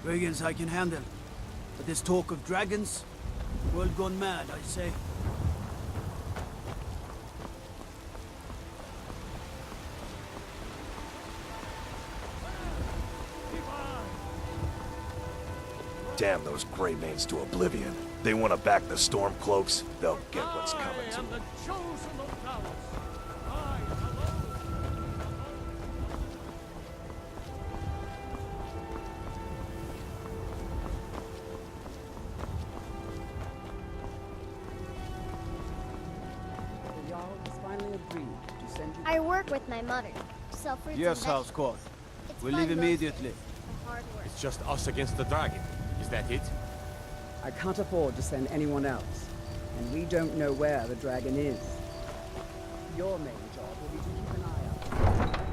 Brigands I can handle. But this talk of dragons? World gone mad, I say. Damn those Greymanes to oblivion. They want to back the Stormcloaks, they'll get what's coming to them. the chosen of Dallas. The Jarl has finally agreed to send you. I work with my mother. Sell fruits Yes, and House Court. It's We'll fun leave mostly, immediately. but hard work. It's just us against the dragon. Is that it? I can't afford to send anyone else, and we don't know where the dragon is. Your main job will be to keep an eye out.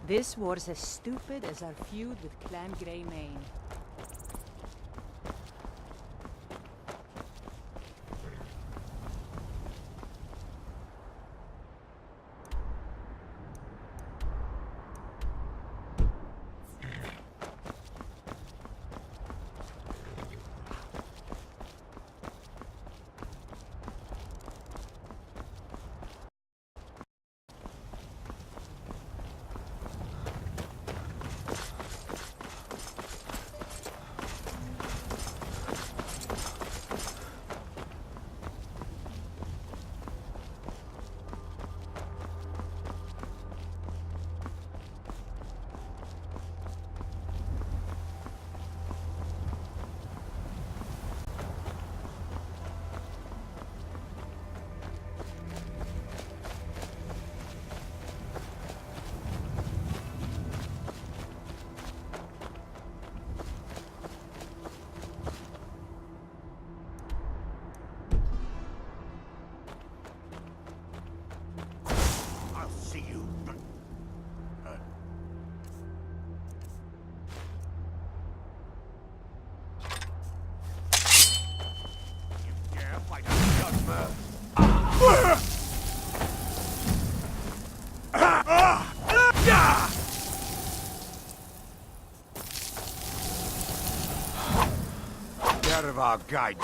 This war's as stupid as our feud with Clan Greymane. I'll see you. You dare fight a judgment? Get out of our guide.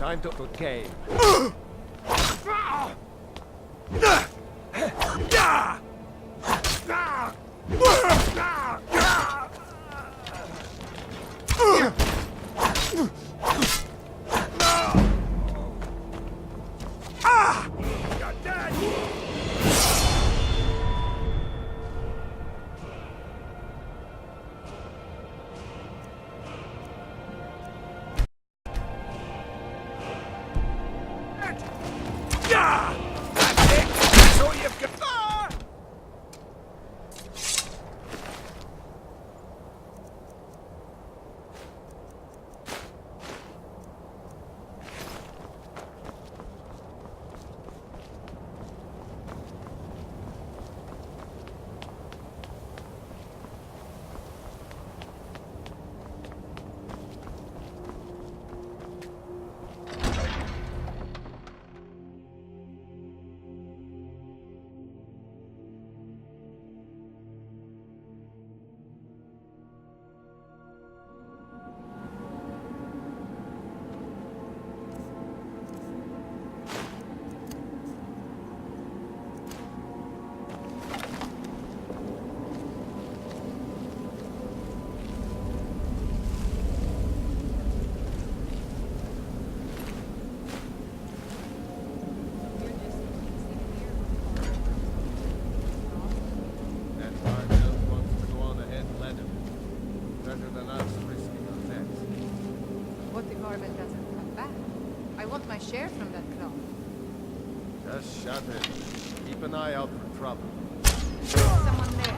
Time to cave. You're dead! Yeah! That's it! That's all you've got! Ah! That Barnell wants to go on ahead and let him. Better than us risking our necks. What if Arvel doesn't come back? I want my share from that cloth. Just shut it. Keep an eye out for trouble. Someone there.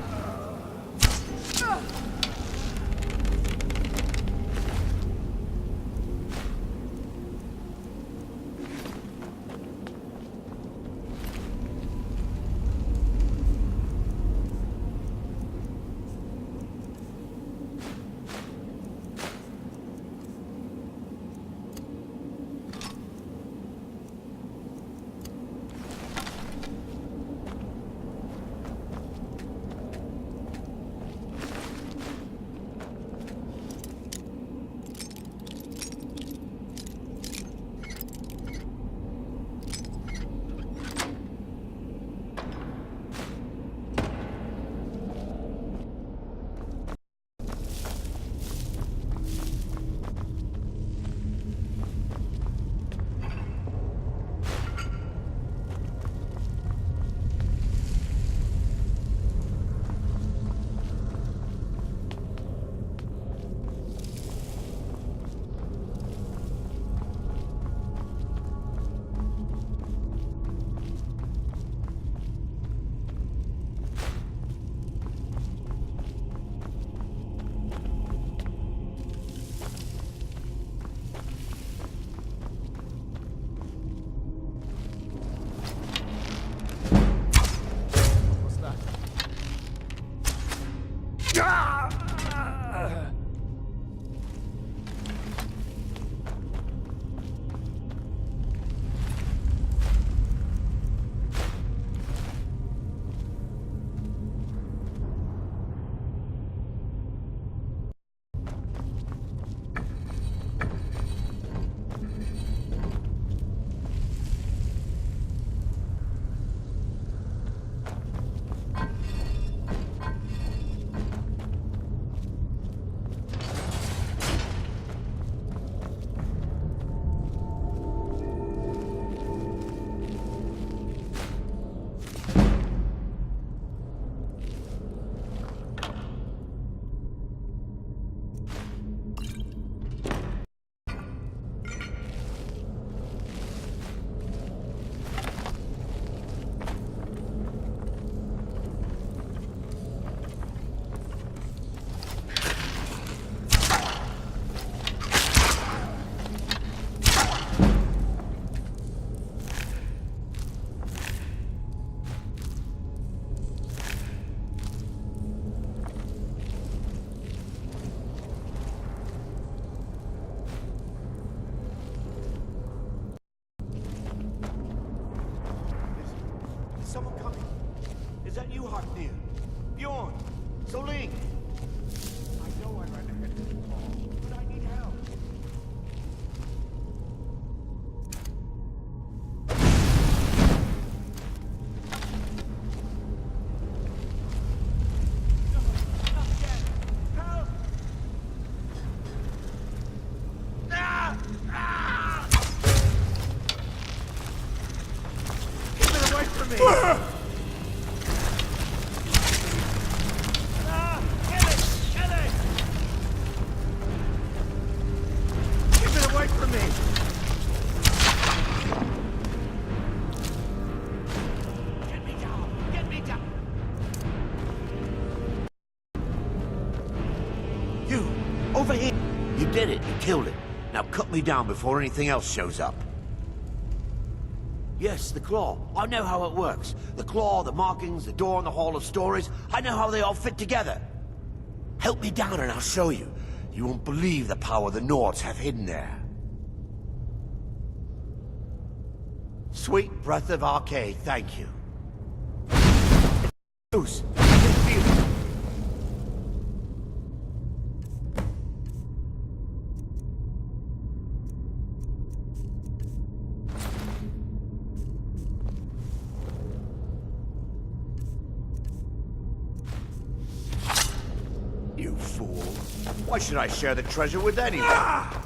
Someone coming. Is that you, Hartnir? Bjorn? Soling? I know I ran ahead of the call, but I need help. over here. You did it. You killed it. Now cut me down before anything else shows up. Yes, the claw. I know how it works. The claw, the markings, the door in the Hall of Stories. I know how they all fit together. Help me down and I'll show you. You won't believe the power the Nords have hidden there. Sweet breath of Arcade, thank you. Loose. I can feel it. You fool. Why should I share the treasure with anyone? Ah!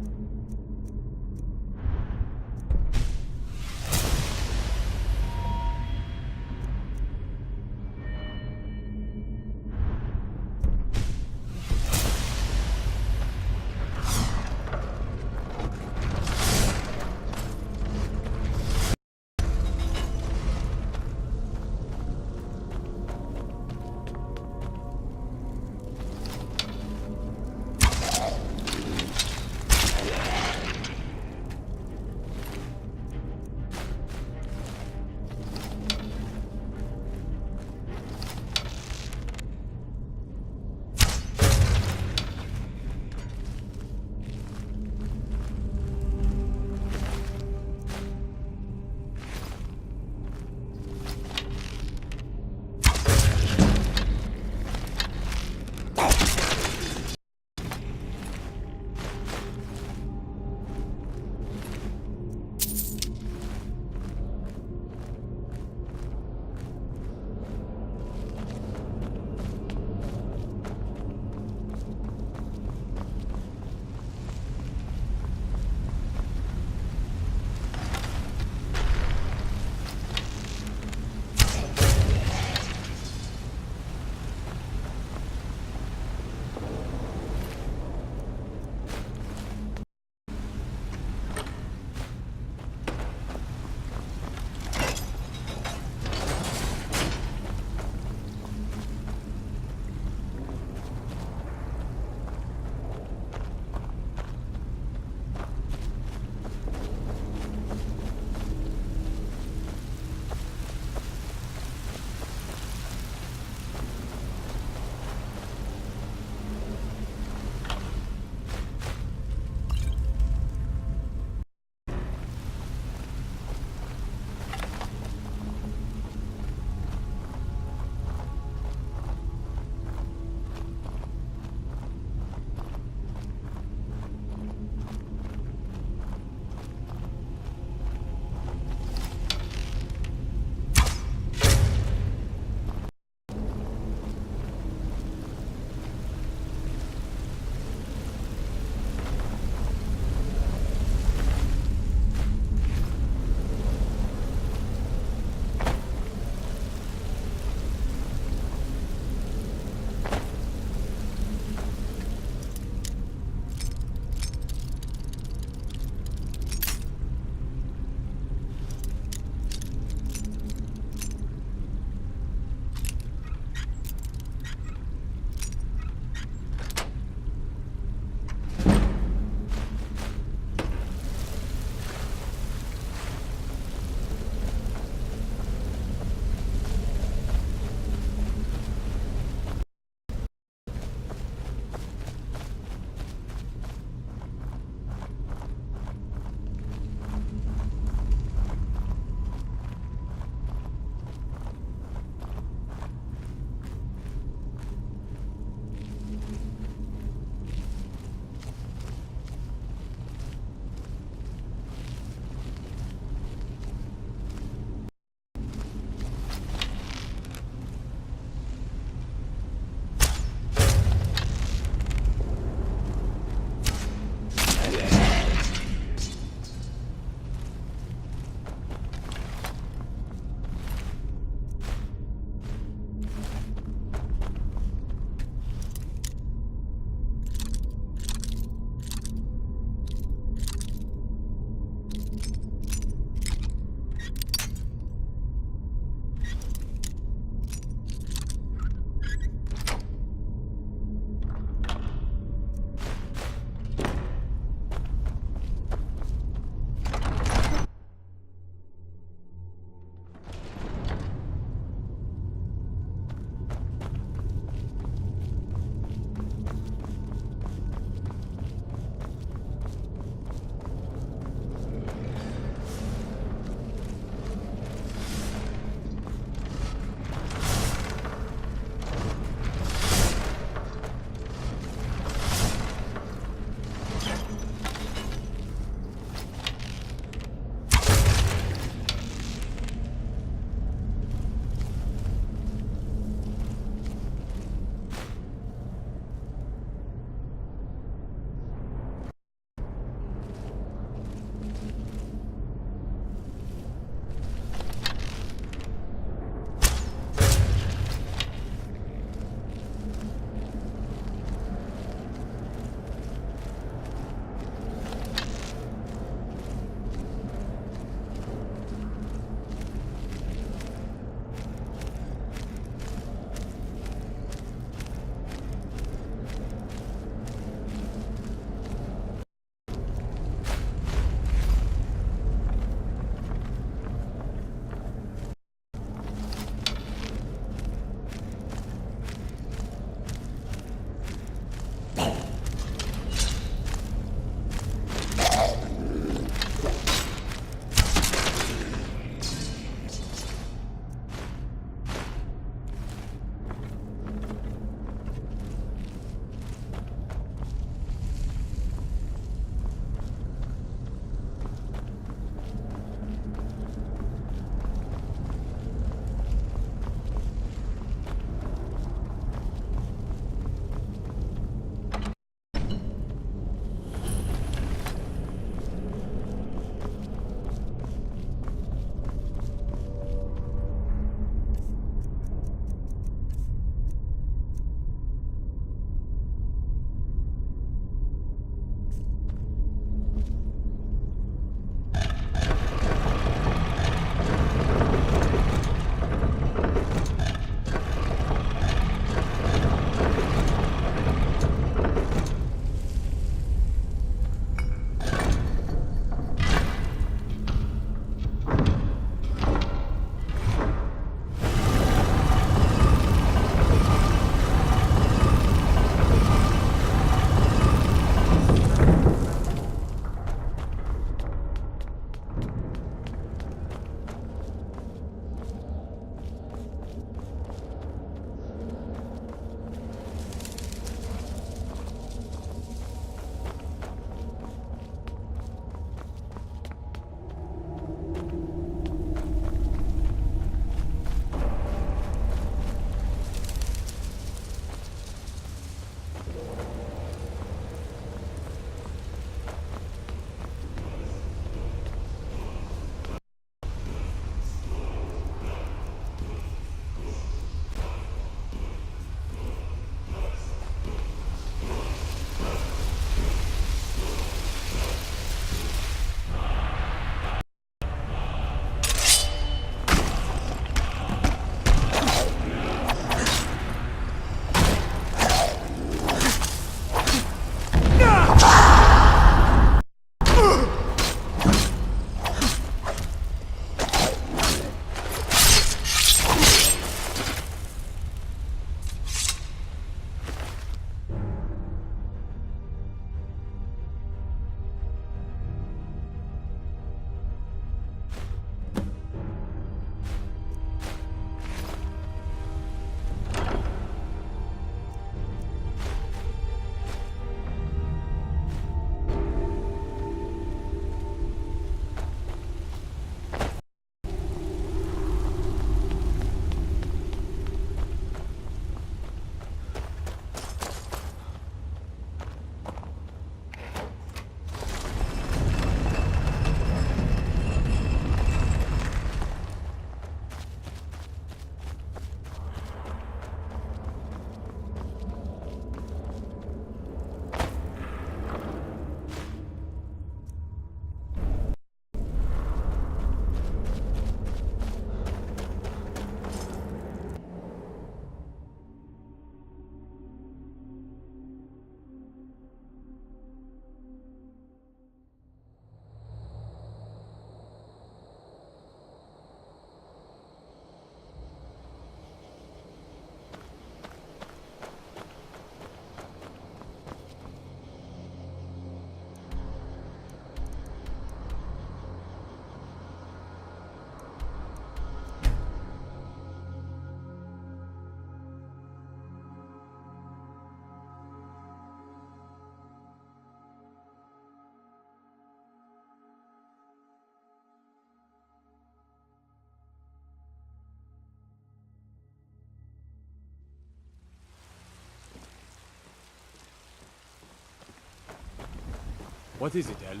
What is it, Elf?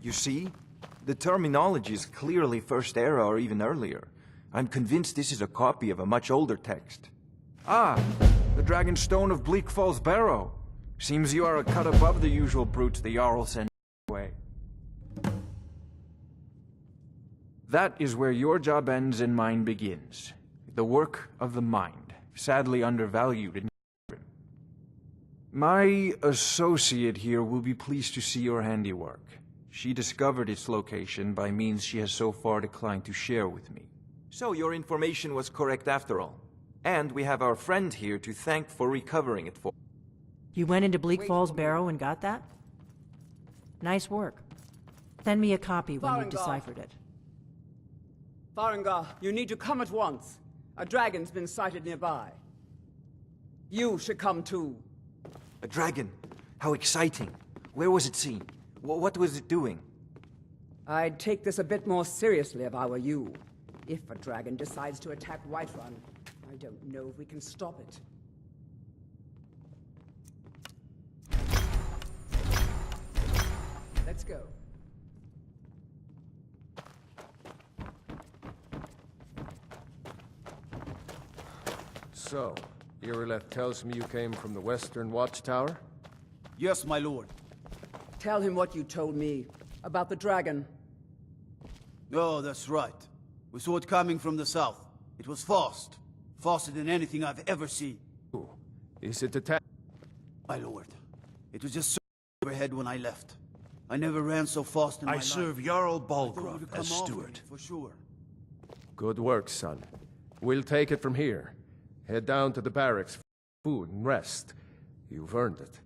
You see? The terminology is clearly First Era or even earlier. I'm convinced this is a copy of a much older text. Ah, the Dragon Stone of Bleak Falls Barrow. Seems you are a cut above the usual brutes the Jarl sent away. That is where your job ends and mine begins. The work of the mind, sadly undervalued in Skyrim. My associate here will be pleased to see your handiwork. She discovered its location by means she has so far declined to share with me. So your information was correct after all. And we have our friend here to thank for recovering it for. You went into Bleak Falls Barrow and got that? Nice work. Send me a copy when you've Farengar. deciphered it. Farengar, you need to come at once. A dragon's been sighted nearby. You should come too. A dragon? How exciting. Where was it seen? What was it doing? I'd take this a bit more seriously if I were you. If a dragon decides to attack Whiterun, I don't know if we can stop it. Let's go. So, Irileth tells me you came from the Western Watchtower? Yes, my lord. Tell him what you told me about the dragon. Oh, that's right. We saw it coming from the south. It was fast. Faster than anything I've ever seen. Ooh. Is it attack? My lord, it was just so overhead when I left. I never ran so fast in my I life. serve Jarl I thought it Balgruuf would come as off steward. me, for sure. Good work, son. We'll take it from here. Head down to the barracks for food and rest. You've earned it.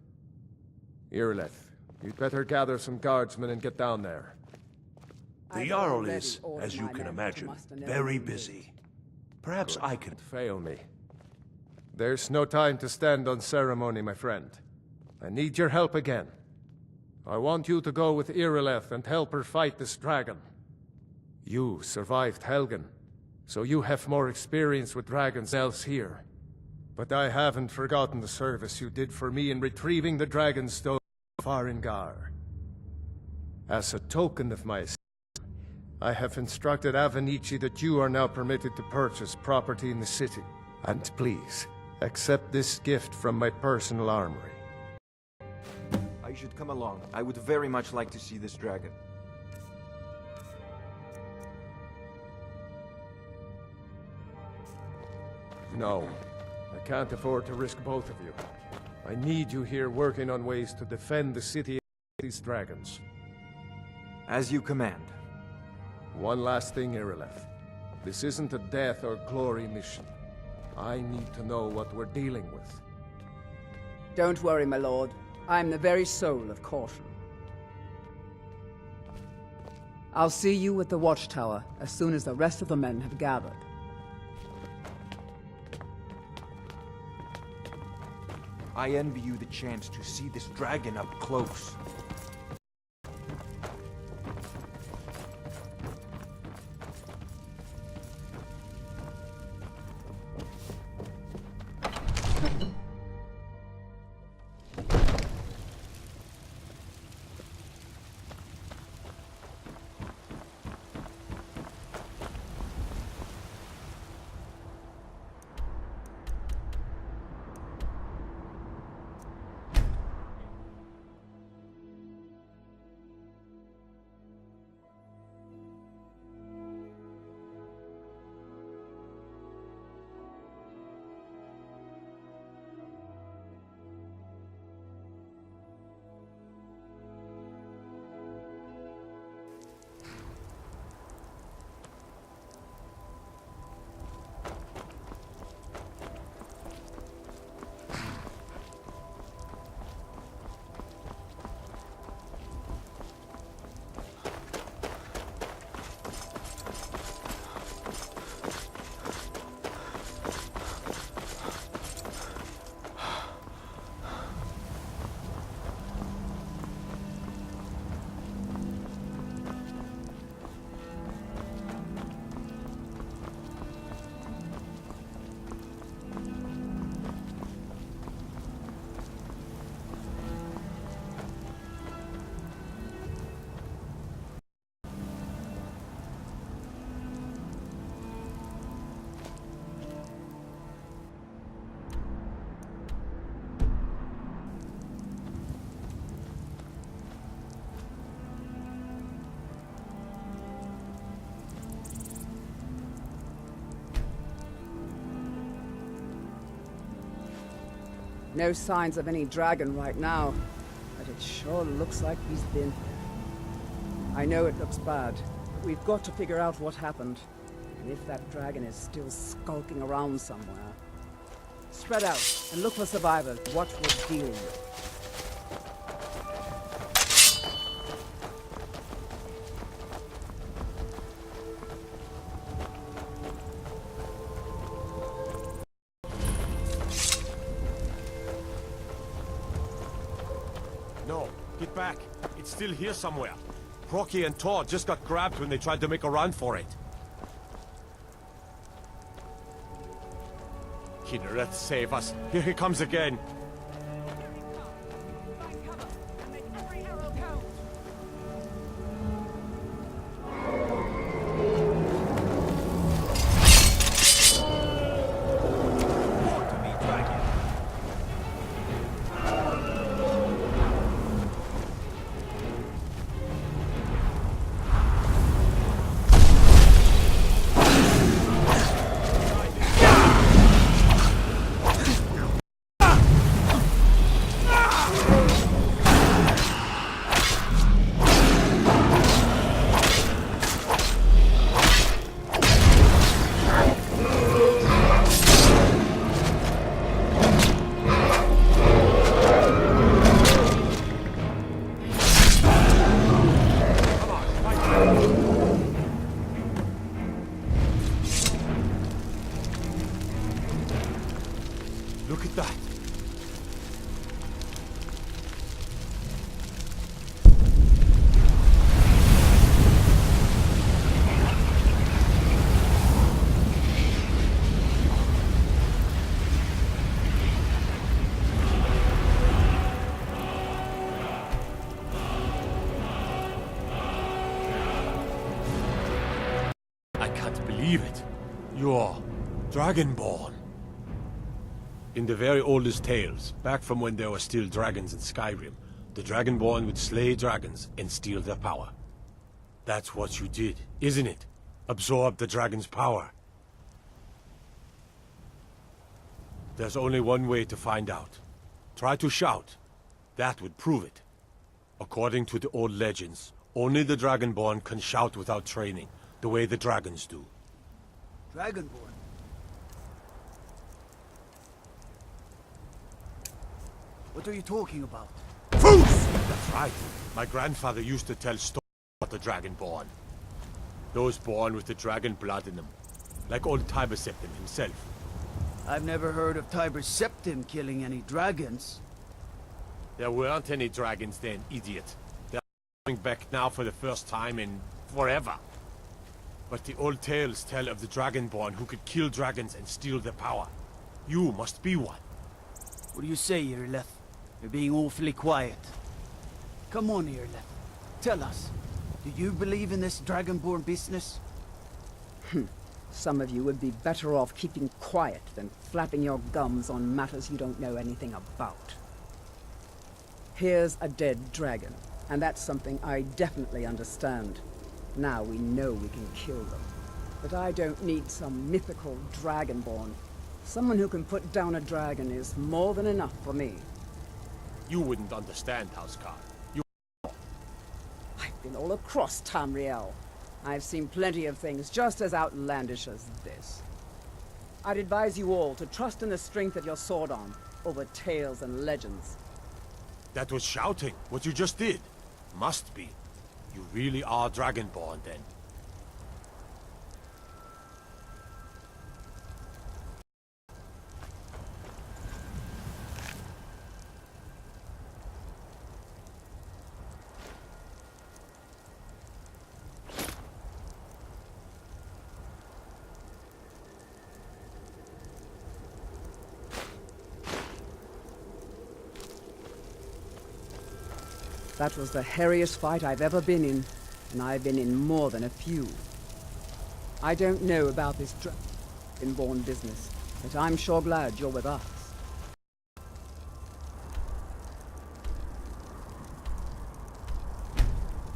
Irileth, you'd better gather some guardsmen and get down there. The I've Jarl already is, ordered as you my can men to imagine, muster very Neverwinter. busy. Perhaps I can... Fail me. There's no time to stand on ceremony, my friend. I need your help again. I want you to go with Irileth and help her fight this dragon. You survived Helgen, so you have more experience with dragons else here. But I haven't forgotten the service you did for me in retrieving the Dragon Stone of Farengar. As a token of my I have instructed Avenici that you are now permitted to purchase property in the city. And please, accept this gift from my personal armory. I should come along. I would very much like to see this dragon. No, I can't afford to risk both of you. I need you here working on ways to defend the city against these dragons. As you command. One last thing, Irileth. This isn't a death or glory mission. I need to know what we're dealing with. Don't worry, my lord. I'm the very soul of caution. I'll see you at the Watchtower as soon as the rest of the men have gathered. I envy you the chance to see this dragon up close. No signs of any dragon right now, but it sure looks like he's been. I know it looks bad, but we've got to figure out what happened. And if that dragon is still skulking around somewhere. Spread out and look for survivors. What we're dealing with. No, get back. It's still here somewhere. Procky and Todd just got grabbed when they tried to make a run for it. Kinnereth, save us. Here he comes again. Look at that. I can't believe it. You're Dragonborn. In the very oldest tales, back from when there were still dragons in Skyrim, the Dragonborn would slay dragons and steal their power. That's what you did, isn't it? Absorb the dragon's power. There's only one way to find out. Try to shout. That would prove it. According to the old legends, only the Dragonborn can shout without training, the way the dragons do. Dragonborn? What are you talking about? That's right. My grandfather used to tell stories about the Dragonborn. Those born with the dragon blood in them. Like old Tiber Septim himself. I've never heard of Tiber Septim killing any dragons. There weren't any dragons then, idiot. They're coming back now for the first time in forever. But the old tales tell of the Dragonborn who could kill dragons and steal their power. You must be one. What do you say, Irileth? You're being awfully quiet. Come on, Irileth. Tell us. Do you believe in this Dragonborn business? Some of you would be better off keeping quiet than flapping your gums on matters you don't know anything about. Here's a dead dragon, and that's something I definitely understand. Now we know we can kill them. But I don't need some mythical Dragonborn. Someone who can put down a dragon is more than enough for me. You wouldn't understand, Housecarl. I've been all across Tamriel. I've seen plenty of things just as outlandish as this. I'd advise you all to trust in the strength of your sword arm over tales and legends. That was shouting, what you just did. Must be. You really are Dragonborn, then. That was the hairiest fight I've ever been in, and I've been in more than a few. I don't know about this Dragonborn business, but I'm sure glad you're with us.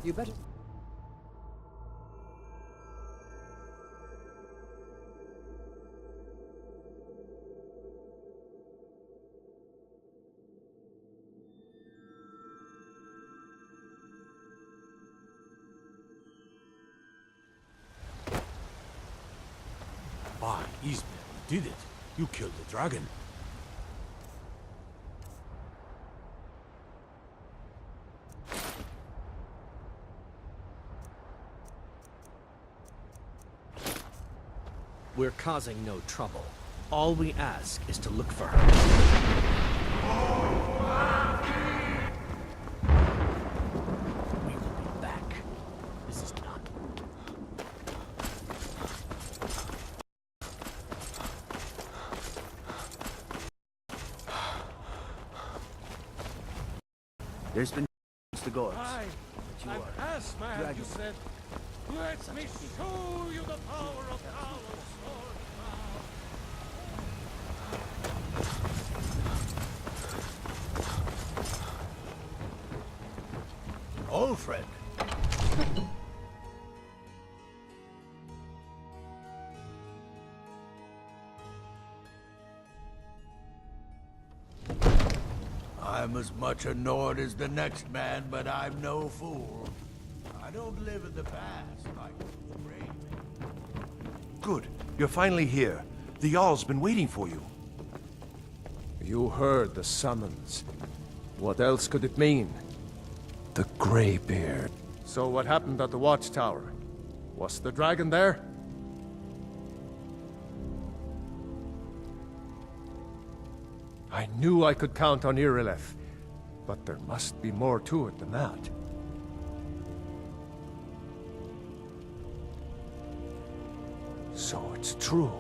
You better... Eastman, you did it. You killed the dragon. We're causing no trouble. All we ask is to look for her. We will be back. This is not... There's been the guards. I'm Asman, you said. Let me show you the power of Talos sword. Old friend. I'm as much a Nord as the next man, but I'm no fool. I don't live in the past like the brave. Good. You're finally here. The Jarl's been waiting for you. You heard the summons. What else could it mean? The Greybeard. So what happened at the watchtower? Was the dragon there? I knew I could count on Irileth, but there must be more to it than that. So it's true.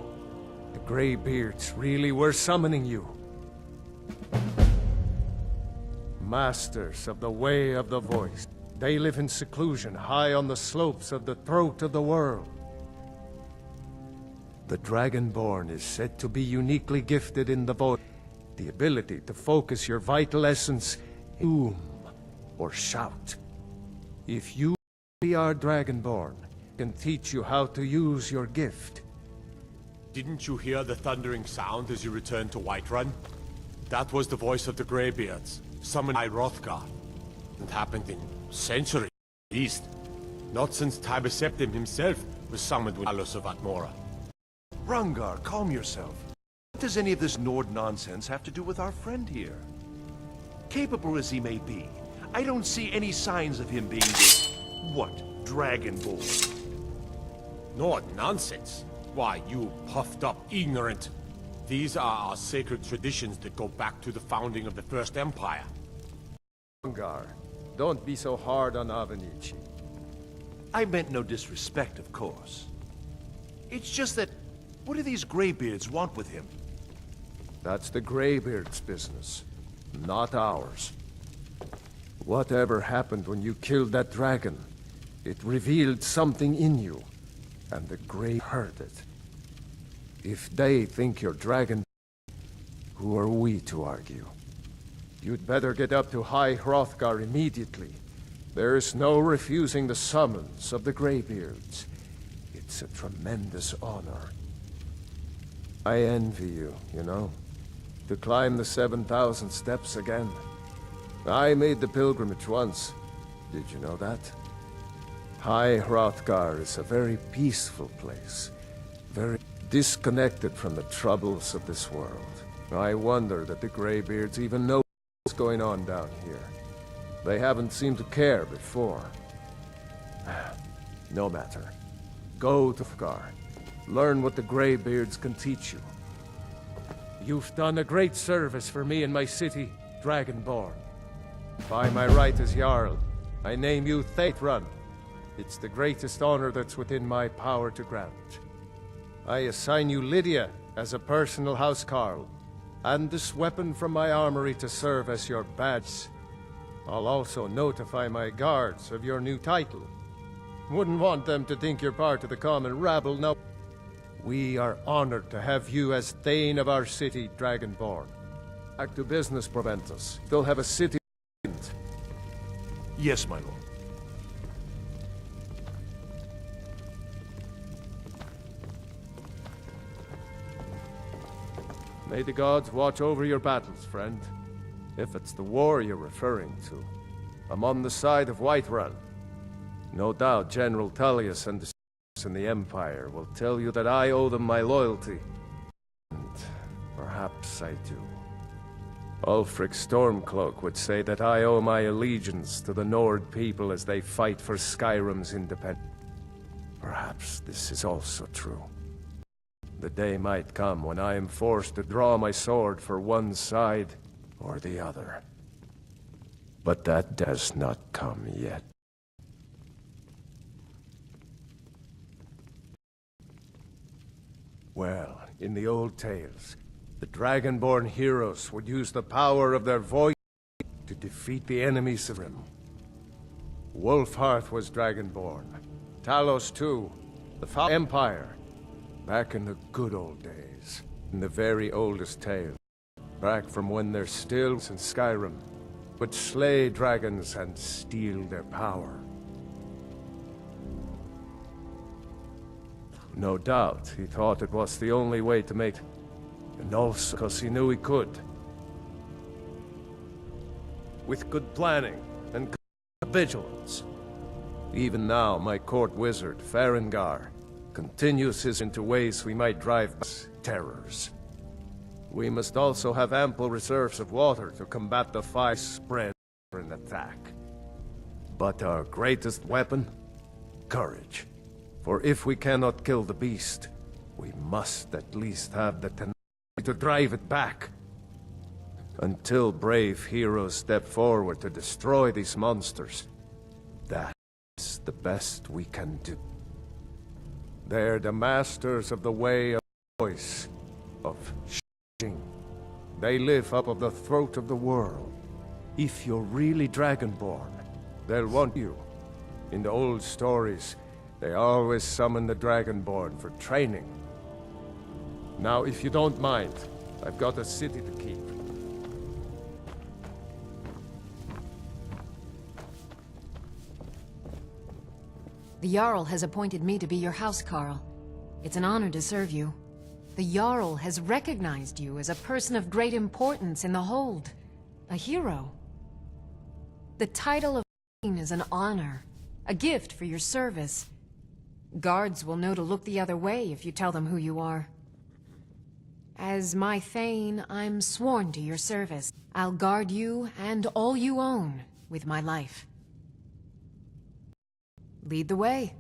The Greybeards really were summoning you. Masters of the Way of the Voice. They live in seclusion, high on the slopes of the throat of the world. The Dragonborn is said to be uniquely gifted in the voice. The ability to focus your vital essence, boom, or shout. If you are Dragonborn, can teach you how to use your gift. Didn't you hear the thundering sound as you returned to Whiterun? That was the voice of the Greybeards, summoned by Hrothgar. It happened in centuries, at least. Not since Tiber Septim himself was summoned with Talos of Atmora. Rungar, calm yourself. What does any of this Nord nonsense have to do with our friend here? Capable as he may be, I don't see any signs of him being this... what? Dragonborn. Nord nonsense? Why, you puffed up ignorant. These are our sacred traditions that go back to the founding of the First Empire. Rungar, don't be so hard on Avenici. I meant no disrespect, of course. It's just that... what do these Greybeards want with him? That's the Greybeard's business, not ours. Whatever happened when you killed that dragon, it revealed something in you, and the Grey heard it. If they think you're dragon, who are we to argue? You'd better get up to High Hrothgar immediately. There's no refusing the summons of the Greybeards. It's a tremendous honor. I envy you, you know. To climb the 7,000 steps again. I made the pilgrimage once. Did you know that? High Hrothgar is a very peaceful place. Very disconnected from the troubles of this world. I wonder that the Greybeards even know what's going on down here. They haven't seemed to care before. No matter. Go to Hrothgar. Learn what the Greybeards can teach you. You've done a great service for me and my city, Dragonborn. By my right as Jarl, I name you Theatrun. It's the greatest honor that's within my power to grant. I assign you Lydia as a personal housecarl, and this weapon from my armory to serve as your badge. I'll also notify my guards of your new title. Wouldn't want them to think you're part of the common rabble, no. We are honored to have you as Thane of our city, Dragonborn. Back to business, Proventus. Still have a city. Yes, my lord. May the gods watch over your battles, friend. If it's the war you're referring to, I'm on the side of Whiterun. No doubt General Tullius and the in the Empire will tell you that I owe them my loyalty. And perhaps I do. Ulfric Stormcloak would say that I owe my allegiance to the Nord people as they fight for Skyrim's independence. Perhaps this is also true. The day might come when I am forced to draw my sword for one side or the other. But that does not come yet. Well, in the old tales, the Dragonborn heroes would use the power of their voice to defeat the enemies of Skyrim. Wolfhearth was Dragonborn. Talos too. The Empire. Back in the good old days. In the very oldest tales. Back from when their stills in Skyrim would slay dragons and steal their power. No doubt he thought it was the only way to make... And also because he knew he could. With good planning and good vigilance. Even now, my court wizard, Farengar, continues his into ways we might drive terrors. We must also have ample reserves of water to combat the fire spread for an attack. But our greatest weapon? Courage. For if we cannot kill the beast, we must at least have the tenacity to drive it back. Until brave heroes step forward to destroy these monsters, that's the best we can do. They're the masters of the way of voice, of shouting. They live up of the throat of the world. If you're really Dragonborn, they'll want you. In the old stories, they always summon the Dragonborn for training. Now, if you don't mind, I've got a city to keep. The Jarl has appointed me to be your housecarl. It's an honor to serve you. The Jarl has recognized you as a person of great importance in the Hold. A hero. The title of Queen is an honor, a gift for your service. Guards will know to look the other way if you tell them who you are. As my Thane, I'm sworn to your service. I'll guard you and all you own with my life. Lead the way.